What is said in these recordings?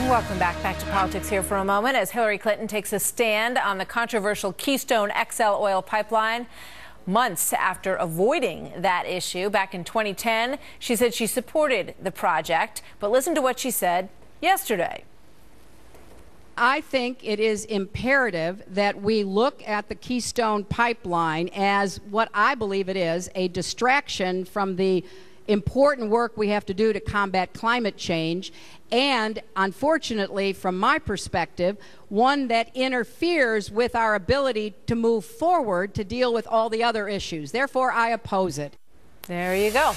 Welcome back to politics here for a moment as Hillary Clinton takes a stand on the controversial Keystone XL oil pipeline. Months after avoiding that issue back in 2010, she said she supported the project. But listen to what she said yesterday. I think it is imperative that we look at the Keystone pipeline as what I believe it is, a distraction from the important work we have to do to combat climate change, and unfortunately, from my perspective, one that interferes with our ability to move forward to deal with all the other issues. Therefore, I oppose it. There you go.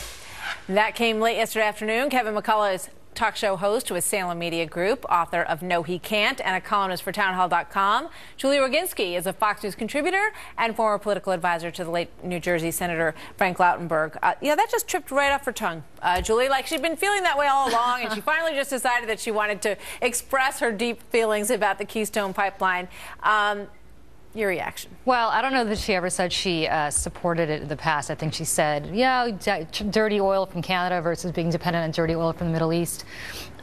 That came late yesterday afternoon. Kevin McCullough is talk show host with Salem Media Group, author of No He Can't, and a columnist for townhall.com. Julie Roginski is a Fox News contributor and former political advisor to the late New Jersey Senator Frank Lautenberg. Yeah, that just tripped right off her tongue, Julie. Like she'd been feeling that way all along, and she finally just decided that she wanted to express her deep feelings about the Keystone pipeline. Your reaction? Well, I don't know that she ever said she supported it in the past. I think she said, yeah, dirty oil from Canada versus being dependent on dirty oil from the Middle East.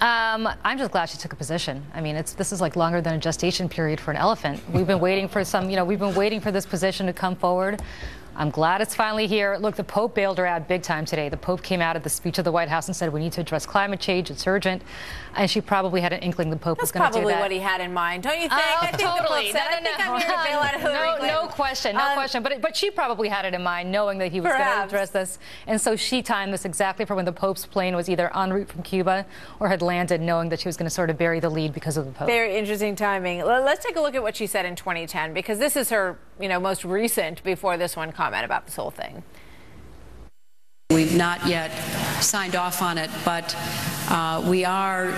I'm just glad she took a position. I mean, this is like longer than a gestation period for an elephant. We've been waiting for we've been waiting for this position to come forward. I'm glad it's finally here. Look, the Pope bailed her out big time today. The Pope came out at the speech of the White House and said we need to address climate change. It's urgent. And she probably had an inkling the Pope was going to do that. That's probably what he had in mind, don't you think? I think totally. The Pope said, I think I'm here to bail out Hillary Clinton. No question, no question. But she probably had it in mind, knowing that he was going to address this. And so she timed this exactly for when the Pope's plane was either en route from Cuba or had landed, knowing that she was going to sort of bury the lead because of the Pope. Very interesting timing. Let's take a look at what she said in 2010, because this is her, most recent before this one comment about this whole thing. We've not yet signed off on it, but we are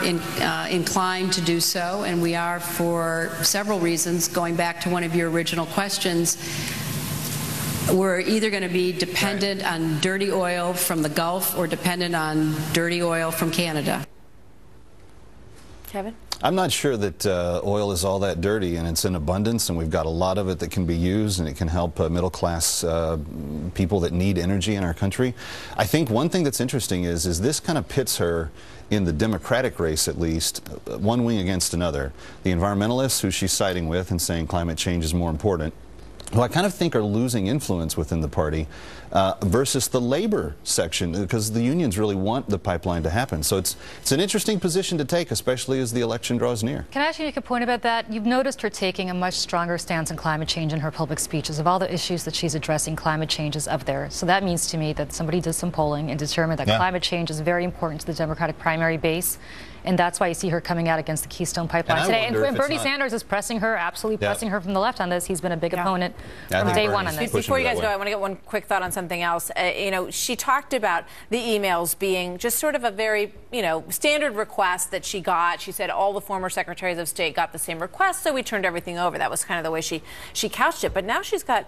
inclined to do so, and we are for several reasons. Going back to one of your original questions, we're either going to be dependent on dirty oil from the Gulf or dependent on dirty oil from Canada. Kevin? I'm not sure that oil is all that dirty, and it's in abundance, and we've got a lot of it that can be used, and it can help middle-class people that need energy in our country. I think one thing that's interesting is this kind of pits her in the Democratic race, at least, one wing against another. The environmentalists who she's siding with and saying climate change is more important, who I kind of think are losing influence within the party, versus the labor section, because the unions really want the pipeline to happen. So it's an interesting position to take, especially as the election draws near. Can I actually make a point about that? You've noticed her taking a much stronger stance on climate change in her public speeches. Of all the issues that she's addressing, climate change is up there. So that means to me that somebody did some polling and determined that climate change is very important to the Democratic primary base. And that's why you see her coming out against the Keystone pipeline today. And Bernie Sanders is pressing her, absolutely pressing her from the left on this. He's been a big opponent from day one on this. Before you guys go, I want to get one quick thought on something else. She talked about the emails being just sort of a very, standard request that she got. She said all the former secretaries of state got the same request, so we turned everything over. That was kind of the way she couched it. But now she's got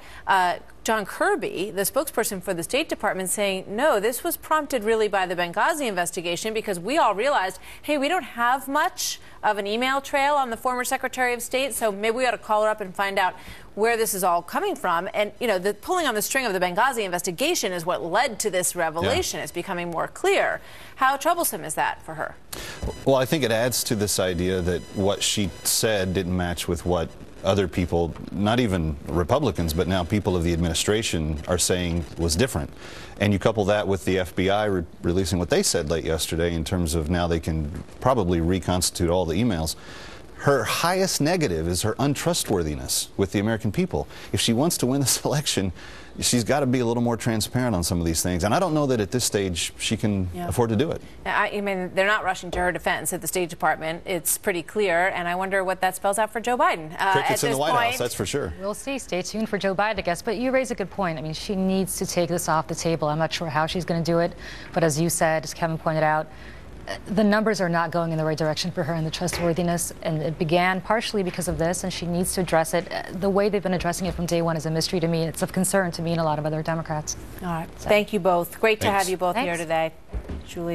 John Kirby, the spokesperson for the State Department, saying, no, this was prompted really by the Benghazi investigation, because we all realized, hey, we don't have much of an email trail on the former Secretary of State, so maybe we ought to call her up and find out where this is all coming from. And, the pulling on the string of the Benghazi investigation is what led to this revelation. It's becoming more clear. How troublesome is that for her? Well, I think it adds to this idea that what she said didn't match with what other people, not even Republicans, but now people of the administration are saying was different. And you couple that with the FBI releasing what they said late yesterday in terms of now they can probably reconstitute all the emails. Her highest negative is her untrustworthiness with the American people. If she wants to win this election, she's got to be a little more transparent on some of these things. And I don't know that at this stage she can afford to do it. I mean, they're not rushing to her defense at the State Department. It's pretty clear. And I wonder what that spells out for Joe Biden. Crickets in the White House, that's for sure. We'll see. Stay tuned for Joe Biden, I guess. But you raise a good point. I mean, she needs to take this off the table. I'm not sure how she's going to do it. But as you said, as Kevin pointed out, the numbers are not going in the right direction for her in the trustworthiness, and it began partially because of this, and she needs to address it. The way they've been addressing it from day one is a mystery to me. It's of concern to me and a lot of other Democrats. All right. So. Thank you both. Great to have you both here Thanks. today. Julie.